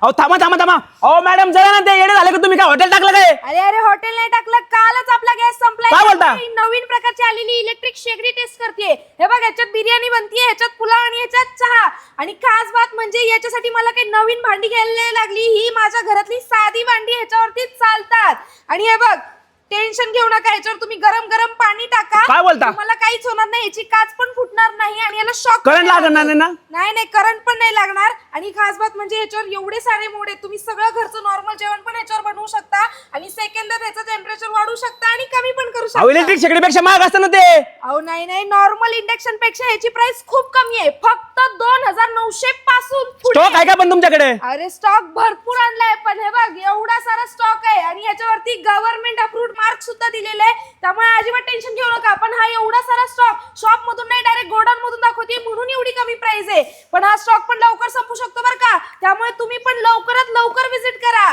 अहो थांबा थांबा थांबा. अहो मॅडम जरा ना, ते येडे झाले का तुम्ही? काय हॉटेल टाकलं काय? अरे अरे हॉटेल नाही टाकलं, कालच आपला गॅस संपलाय. काय बोलता? ही नवीन प्रकारची आलेली इलेक्ट्रिक शेगडी टेस्ट करते. हे बघ, याच्यात बिर्याणी बनतीये, ह्याच्यात पुलाव आणि ह्याच्यात चहा. आणि खास बात म्हणजे याच्यासाठी मला काही नवीन भांडी घ्यायला नाही लागली. ही माझ्या घरातली साधी भांडी ह्याच्यावरतीच चालतात. आणि हे बघ, टेन्शन घेऊ नका, ह्याच्यावर तुम्ही गरम गरम पाणी टाका. काय बोलता? तुम्हाला काहीच होणार नाही, याची काच पण फुटणार नाही आणि याला शॉक करंट लागणार नाही ना? नाही नाही, करंट पण नाही लागणार. आणि खास बात म्हणजे याच्यावर एवढे सारे मोड आहेत, तुम्ही सगळं घरचं नॉर्मल जेवण पण याच्यावर बनवू शकता आणि सेकंदात याचं टेम्परेचर वाढवू शकता आणि कमी पण करू शकता. अहो इलेक्ट्रिक शेगडीपेक्षा महाग असतं ना ते. अहो नाही नाही, नॉर्मल इंडक्शन पेक्षा याची प्राइस खूप कमी आहे, फक्त 2900 पासून पुढे. स्टॉक आहे का पण तुमच्याकडे? अरे स्टॉक भरपूर आणलाय, पण हे बघ एवढा सारा स्टॉक आहे आणि याच्यावरती गव्हर्नमेंट अप्रूव्ड मार्क सुद्धा दिलेले आहे. त्यामुळे अजिबात टेन्शन घेऊ नका. पण हा एवढा सारा स्टॉक शॉप मधून नाही, डायरेक्ट गोडाऊन मधून दाखवते म्हणून एवढी कमी प्राइस आहे. पण हा स्टॉक पण लवकर संपू शकतो बरं का, त्यामुळे तुम्ही पण लवकरात लवकर विजिट करा.